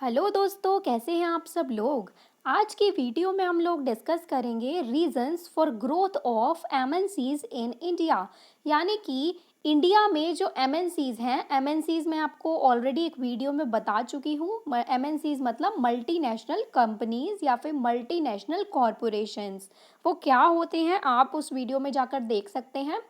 Hello दोस्तों, कैसे हैं आप सब लोग। आज की वीडियो में हम लोग डिस्कस करेंगे reasons for growth of MNCs in India. यानी कि इंडिया में जो एमएनसीज हैं, एमएनसीज मैं आपको ऑलरेडी एक वीडियो में बता चुकी हूँ। एमएनसीज मतलब मल्टीनेशनल कंपनीज या फिर मल्टीनेशनल कॉरपोरेशंस। वो क्या होते हैं आप उस वीडियो में जाकर देख सकते हैं।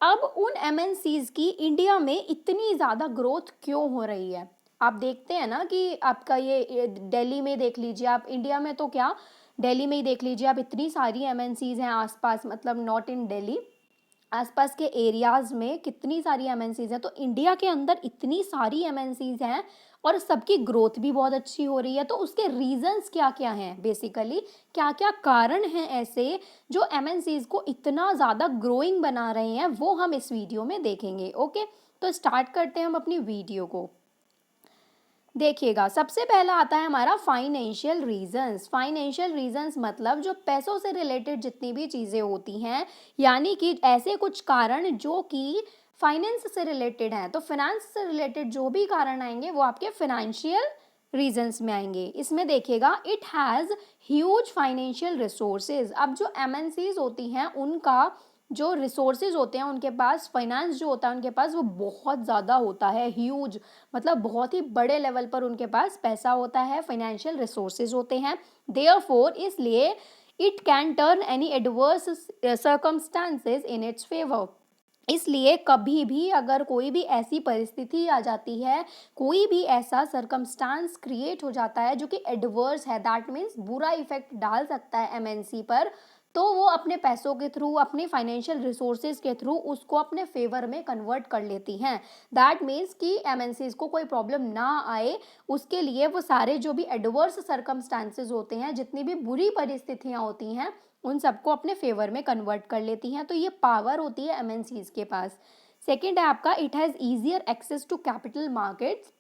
अब उन एमएनसीज की इंडिया में इतनी ज़्यादा ग्रोथ क्यों हो रही है। आप देखते हैं ना कि आपका ये दिल्ली में देख लीजिए, आप इंडिया में तो क्या, दिल्ली में ही देख लीजिए आप, इतनी सारी एमएनसीज हैं आसपास, मतलब नॉट इन दिल्ली, आसपास के एरियाज में कितनी सारी एमएनसीज हैं। तो इंडिया के अंदर इतनी सारी एमएनसीज हैं और सबकी ग्रोथ भी बहुत अच्छी हो रही है। तो उसके रीजंस क्या क्या हैं, बेसिकली क्या क्या कारण हैं ऐसे जो एमएनसीज को इतना ज़्यादा ग्रोइंग बना रहे हैं, वो हम इस वीडियो में देखेंगे। ओके, तो स्टार्ट करते हैं हम अपनी वीडियो को। देखिएगा, सबसे पहला आता है हमारा फाइनेंशियल रीजंस। फाइनेंशियल रीजंस मतलब जो पैसों से रिलेटेड जितनी भी चीज़ें होती हैं, यानी कि ऐसे कुछ कारण जो कि फाइनेंस से रिलेटेड हैं। तो फाइनेंस से रिलेटेड जो भी कारण आएंगे वो आपके फाइनेंशियल रीजंस में आएंगे। इसमें देखिएगा, it has huge financial resources. अब जो एमएनसीज होती हैं उनका जो रिसोर्सेज होते हैं उनके पास, फाइनेंस जो होता है उनके पास, वो बहुत ज़्यादा होता है, ह्यूज, मतलब बहुत ही बड़े लेवल पर उनके पास पैसा होता है, फाइनेंशियल रिसोर्सेज होते हैं। देयरफॉर इसलिए it can turn any adverse circumstances in its favour. इसलिए कभी भी अगर कोई भी ऐसी परिस्थिति आ जाती है, कोई भी ऐसा सर्कमस्टांस क्रिएट हो जाता है जो कि एडवर्स है, दैट मीन्स बुरा इफेक्ट डाल सकता है एमएनसी पर, तो वो अपने पैसों के थ्रू, अपने फाइनेंशियल रिसोर्सेज के थ्रू उसको अपने फेवर में कन्वर्ट कर लेती हैं। दैट मीन्स कि एमएनसीज को कोई प्रॉब्लम ना आए, उसके लिए वो सारे जो भी एडवर्स सर्कमस्टांसेस होते हैं, जितनी भी बुरी परिस्थितियां होती हैं, उन सबको अपने फेवर में कन्वर्ट कर लेती हैं। तो ये पावर होती है एमएनसीज के पास। सेकेंड है आपका, it has easier access to capital markets.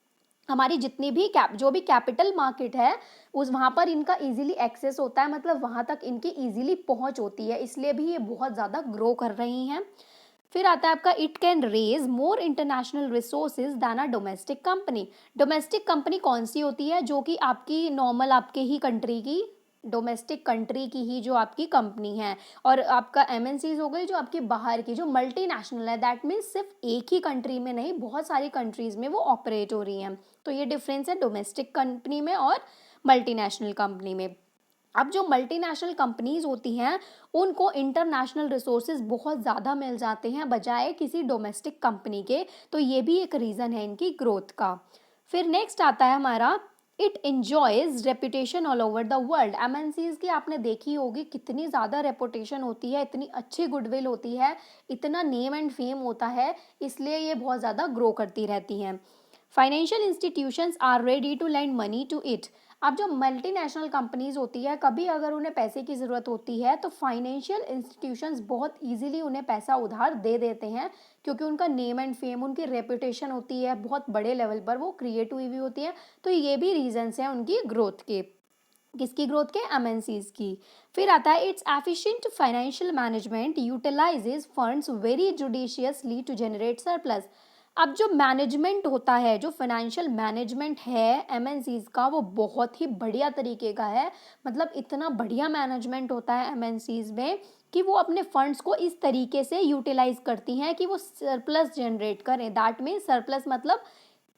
हमारी जितनी भी जो भी कैपिटल मार्केट है, उस वहाँ पर इनका इजीली एक्सेस होता है, मतलब वहाँ तक इनकी इजीली पहुँच होती है, इसलिए भी ये बहुत ज़्यादा ग्रो कर रही हैं। फिर आता है आपका, it can raise more international resources than a domestic company. Domestic company कौन सी होती है, जो कि आपकी नॉर्मल आपके ही कंट्री की, डोमेस्टिक कंट्री की ही जो आपकी कंपनी है। और आपका एमएनसीज हो गई जो आपकी बाहर की, जो मल्टीनेशनल है, दैट मीन्स सिर्फ एक ही कंट्री में नहीं, बहुत सारी कंट्रीज में वो ऑपरेट हो रही हैं। तो ये डिफरेंस है डोमेस्टिक कंपनी में और मल्टीनेशनल कंपनी में। अब जो मल्टीनेशनल कंपनीज होती हैं उनको इंटरनेशनल रिसोर्सेज बहुत ज़्यादा मिल जाते हैं बजाय किसी डोमेस्टिक कंपनी के। तो ये भी एक रीज़न है इनकी ग्रोथ का। फिर नेक्स्ट आता है हमारा, it enjoys reputation all over the world. MNCs की आपने देखी होगी कितनी ज़्यादा रेपुटेशन होती है, इतनी अच्छी गुडविल होती है, इतना नेम एंड फेम होता है, इसलिए ये बहुत ज़्यादा ग्रो करती रहती हैं। Financial institutions are ready to lend money to it. अब जो मल्टीनेशनल कंपनीज होती है, कभी अगर उन्हें पैसे की ज़रूरत होती है तो फाइनेंशियल इंस्टीट्यूशंस बहुत इजीली उन्हें पैसा उधार दे देते हैं, क्योंकि उनका नेम एंड फेम, उनकी रेपुटेशन होती है, बहुत बड़े लेवल पर वो क्रिएट हुई भी होती है। तो ये भी रीजंस हैं उनकी ग्रोथ के। किसकी ग्रोथ के, एमएनसीज की। फिर आता है, it's efficient financial management utilises funds very judiciously to generate surplus. अब जो मैनेजमेंट होता है, जो फाइनेंशियल मैनेजमेंट है एमएनसीज का, वो बहुत ही बढ़िया तरीके का है। मतलब इतना बढ़िया मैनेजमेंट होता है एमएनसीज में कि वो अपने फंड्स को इस तरीके से यूटिलाइज करती हैं कि वो सरप्लस जनरेट करें। दैट मीन्स सरप्लस मतलब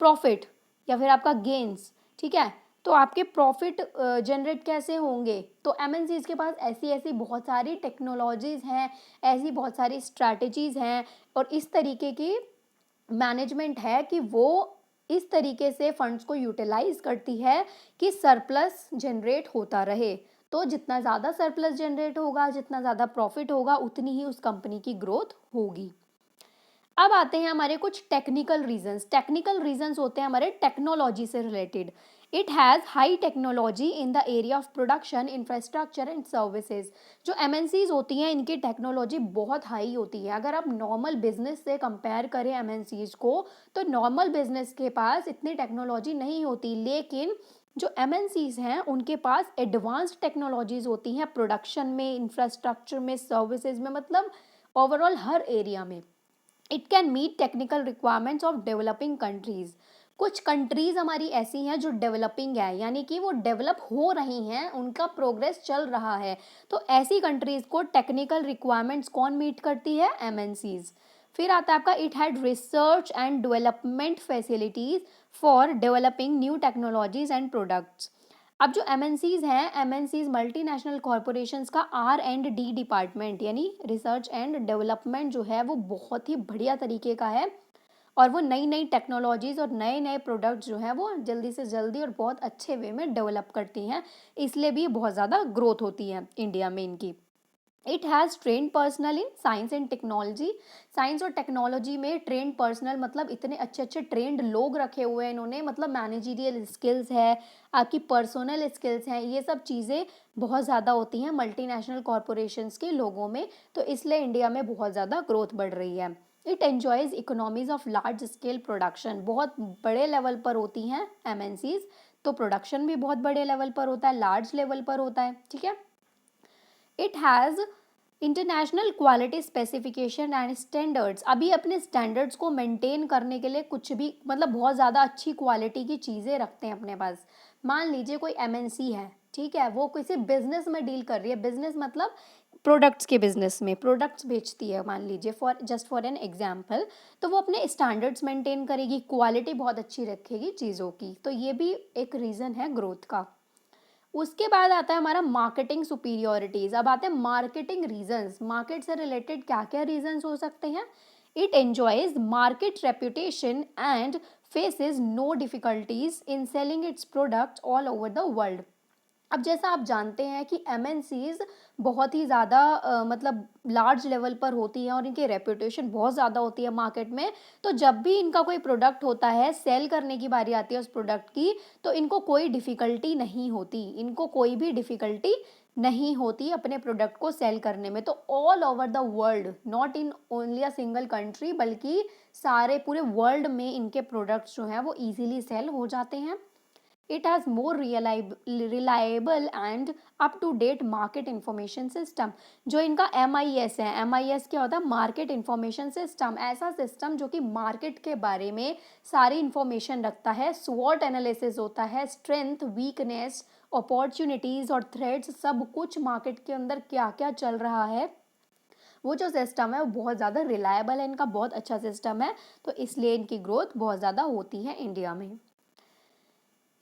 प्रॉफिट या फिर आपका गेन्स, ठीक है। तो आपके प्रॉफिट जनरेट कैसे होंगे, तो एमएनसीज के पास ऐसी ऐसी बहुत सारी टेक्नोलॉजीज़ हैं, ऐसी बहुत सारी स्ट्रैटेजीज़ हैं और इस तरीके की मैनेजमेंट है कि वो इस तरीके से फंड्स को यूटिलाइज करती है कि सरप्लस जनरेट होता रहे। तो जितना ज़्यादा सरप्लस जनरेट होगा, जितना ज़्यादा प्रॉफिट होगा, उतनी ही उस कंपनी की ग्रोथ होगी। अब आते हैं हमारे कुछ टेक्निकल रीजंस। टेक्निकल रीजंस होते हैं हमारे टेक्नोलॉजी से related. It has high technology in the area of production, infrastructure and services. जो एमएनसीज होती हैं इनकी टेक्नोलॉजी बहुत हाई होती है। अगर आप नॉर्मल बिजनेस से कंपेयर करें एमएनसीज को, तो नॉर्मल बिजनेस के पास इतनी टेक्नोलॉजी नहीं होती, लेकिन जो एमएनसीज हैं उनके पास एडवांस्ड टेक्नोलॉजीज होती हैं प्रोडक्शन में, इंफ्रास्ट्रक्चर में, सर्विसेज में, मतलब ओवरऑल हर एरिया में। It can meet technical requirements of developing countries. कुछ कंट्रीज़ हमारी ऐसी हैं जो डेवलपिंग है, यानी कि वो डेवलप हो रही हैं, उनका प्रोग्रेस चल रहा है। तो ऐसी कंट्रीज़ को टेक्निकल रिक्वायरमेंट्स कौन मीट करती है? एमएनसीज़। फिर आता है आपका, it had research and development facilities for developing new technologies and products. अब जो एमएनसीज़ हैं, एमएनसीज़ मल्टीनेशनल कॉरपोरेशंस का R&D डिपार्टमेंट, यानी रिसर्च एंड डेवलपमेंट जो है वो बहुत ही बढ़िया तरीके का है, और वो नई नई टेक्नोलॉजीज़ और नए नए प्रोडक्ट्स जो हैं वो जल्दी से जल्दी और बहुत अच्छे वे में डेवलप करती हैं, इसलिए भी बहुत ज़्यादा ग्रोथ होती है इंडिया में इनकी। It has trend personal in science and technology. Science और टेक्नोलॉजी में ट्रेंड पर्सनल मतलब इतने अच्छे अच्छे ट्रेंड लोग रखे हुए हैं इन्होंने, मतलब मैनेजरियल स्किल्स है, आपकी पर्सनल स्किल्स हैं, ये सब चीज़ें बहुत ज़्यादा होती हैं मल्टीनेशनल कॉरपोरेशंस के लोगों में, तो इसलिए इंडिया में बहुत ज़्यादा ग्रोथ बढ़ रही है। It enjoys economies of large scale production, बहुत बड़े लेवल पर होती हैं एमएनसीज, तो प्रोडक्शन भी बहुत बड़े लेवल पर होता है, लार्ज लेवल पर होता है, ठीक है। It has international quality specification and standards, अभी अपने स्टैंडर्ड्स को मेंटेन करने के लिए कुछ भी मतलब बहुत ज़्यादा अच्छी क्वालिटी की चीज़ें रखते हैं अपने पास। मान लीजिए कोई एमएनसी है, ठीक है, वो किसी बिजनेस में डील कर रही है, बिजनेस मतलब प्रोडक्ट्स के बिजनेस में प्रोडक्ट्स बेचती है, मान लीजिए फॉर एन एग्जाम्पल, तो वो अपने स्टैंडर्ड्स मेंटेन करेगी, क्वालिटी बहुत अच्छी रखेगी चीज़ों की, तो ये भी एक रीज़न है ग्रोथ का। उसके बाद आता है हमारा मार्केटिंग सुपीरियोरिटीज। अब आते हैं मार्केटिंग रीजंस, मार्केट से रिलेटेड क्या क्या रीजंस हो सकते हैं। It enjoys market reputation and faces no difficulties in selling its product all over the world. अब जैसा आप जानते हैं कि एमएनसीज बहुत ही ज़्यादा मतलब लार्ज लेवल पर होती हैं और इनकी रेपुटेशन बहुत ज़्यादा होती है मार्केट में, तो जब भी इनका कोई प्रोडक्ट होता है, सेल करने की बारी आती है उस प्रोडक्ट की, तो इनको कोई डिफ़िकल्टी नहीं होती, इनको कोई भी डिफ़िकल्टी नहीं होती अपने प्रोडक्ट को सेल करने में। तो all over the world, not in only a single country, बल्कि सारे पूरे वर्ल्ड में इनके प्रोडक्ट्स जो हैं वो ईजिली सेल हो जाते हैं। It has more reliable and up to date market information system। जो इनका MIS है, MIS क्या होता है? मार्केट इंफॉर्मेशन सिस्टम, ऐसा सिस्टम जो कि मार्केट के बारे में सारी इंफॉर्मेशन रखता है, स्वॉट एनालिसिस होता है, स्ट्रेंथ, वीकनेस, अपॉर्चुनिटीज़ और थ्रेड्स, सब कुछ मार्केट के अंदर क्या क्या चल रहा है, वो जो सिस्टम है वो बहुत ज़्यादा रिलायबल है, इनका बहुत अच्छा सिस्टम है, तो इसलिए इनकी ग्रोथ बहुत ज़्यादा होती है इंडिया में।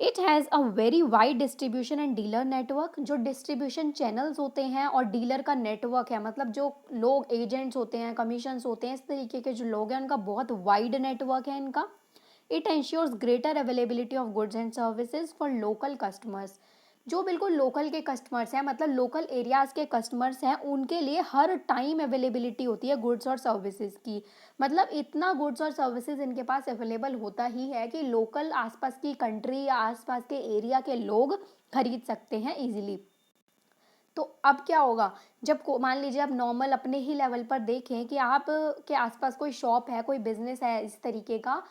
It has a very wide distribution and dealer network. जो डिस्ट्रीब्यूशन चैनल्स होते हैं और डीलर का नेटवर्क है, मतलब जो लोग एजेंट्स होते हैं, कमीशंस होते हैं, इस तरीके के जो लोग हैं उनका बहुत वाइड नेटवर्क है इनका। It ensures greater availability of goods and services for local customers. जो बिल्कुल लोकल के कस्टमर्स हैं, मतलब लोकल एरियाज़ के कस्टमर्स हैं, उनके लिए हर टाइम अवेलेबिलिटी होती है गुड्स और सर्विसेज की। मतलब इतना गुड्स और सर्विसेज इनके पास अवेलेबल होता ही है कि लोकल आसपास की कंट्री या आसपास के एरिया के लोग खरीद सकते हैं इजीली। तो अब क्या होगा, जब मान लीजिए आप नॉर्मल अपने ही लेवल पर देखें कि आप के आसपास कोई शॉप है, कोई बिजनेस है इस तरीके का,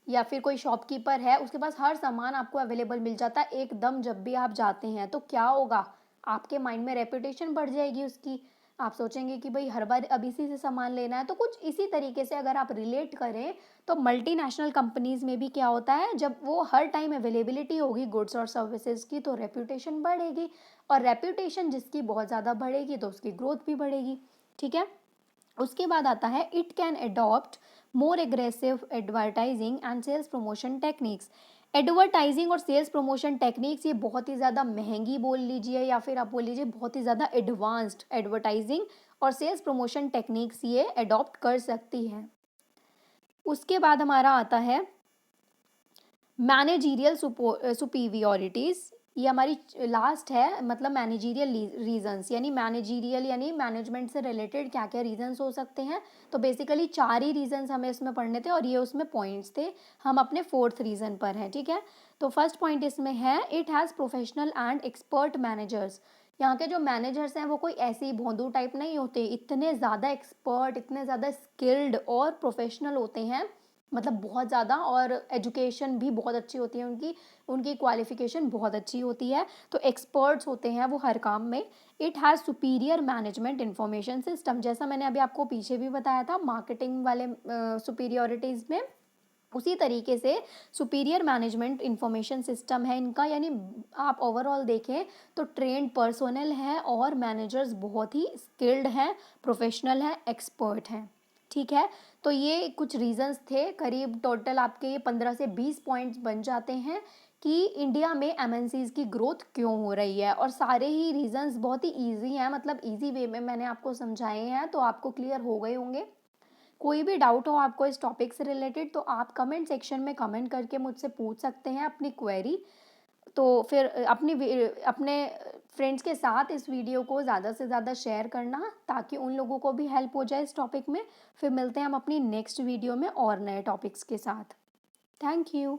या फिर कोई शॉपकीपर है, उसके पास हर सामान आपको अवेलेबल मिल जाता है एकदम जब भी आप जाते हैं, तो क्या होगा, आपके माइंड में रेपुटेशन बढ़ जाएगी उसकी। आप सोचेंगे कि भाई हर बार अब इसी से सामान लेना है। तो कुछ इसी तरीके से अगर आप रिलेट करें, तो मल्टीनेशनल कंपनीज में भी क्या होता है, जब वो हर टाइम अवेलेबिलिटी होगी गुड्स और सर्विसेज की, तो रेपुटेशन बढ़ेगी, और रेपुटेशन जिसकी बहुत ज़्यादा बढ़ेगी तो उसकी ग्रोथ भी बढ़ेगी, ठीक है। उसके बाद आता है, it can adopt more aggressive advertising and sales promotion techniques. Advertising और सेल्स प्रमोशन टेक्निक्स ये बहुत ही ज़्यादा महंगी बोल लीजिए, या फिर आप बोल लीजिए बहुत ही ज़्यादा एडवांस्ड एडवर्टाइजिंग और सेल्स प्रमोशन टेक्निक्स ये अडॉप्ट कर सकती है। उसके बाद हमारा आता है मैनेजीरियल सुपीरियोरिटीज़। ये हमारी लास्ट है, मतलब मैनेजीरियल रीजंस, यानी मैनेजीरियल यानी मैनेजमेंट से रिलेटेड क्या क्या रीजंस हो सकते हैं। तो बेसिकली 4 ही रीजंस हमें इसमें पढ़ने थे और ये उसमें पॉइंट्स थे, हम अपने 4th रीजन पर हैं, ठीक है। तो फर्स्ट पॉइंट इसमें है, it has professional and expert managers. यहाँ के जो मैनेजर्स हैं वो कोई ऐसे ही भोंदू टाइप नहीं होते, इतने ज़्यादा एक्सपर्ट, इतने ज़्यादा स्किल्ड और प्रोफेशनल होते हैं, मतलब बहुत ज़्यादा, और एजुकेशन भी बहुत अच्छी होती है उनकी, उनकी क्वालिफिकेशन बहुत अच्छी होती है, तो एक्सपर्ट्स होते हैं वो हर काम में। It has superior management information system, जैसा मैंने अभी आपको पीछे भी बताया था मार्केटिंग वाले सुपीरियोरिटीज़ में, उसी तरीके से सुपीरियर मैनेजमेंट इंफॉर्मेशन सिस्टम है इनका, यानी आप ओवरऑल देखें तो ट्रेंड पर्सोनल है और मैनेजर्स बहुत ही स्किल्ड हैं, प्रोफेशनल हैं, एक्सपर्ट हैं। ठीक है, तो ये कुछ रीजंस थे, करीब टोटल आपके ये 15 से 20 पॉइंट्स बन जाते हैं कि इंडिया में एमएनसीज की ग्रोथ क्यों हो रही है। और सारे ही रीजंस बहुत ही इजी हैं, मतलब इजी वे में मैंने आपको समझाए हैं, तो आपको क्लियर हो गए होंगे। कोई भी डाउट हो आपको इस टॉपिक से रिलेटेड तो आप कमेंट सेक्शन में कमेंट करके मुझसे पूछ सकते हैं अपनी क्वेरी। तो फिर अपने फ्रेंड्स के साथ इस वीडियो को ज़्यादा से ज़्यादा शेयर करना ताकि उन लोगों को भी हेल्प हो जाए इस टॉपिक में। फिर मिलते हैं हम अपनी नेक्स्ट वीडियो में और नए टॉपिक्स के साथ। Thank you.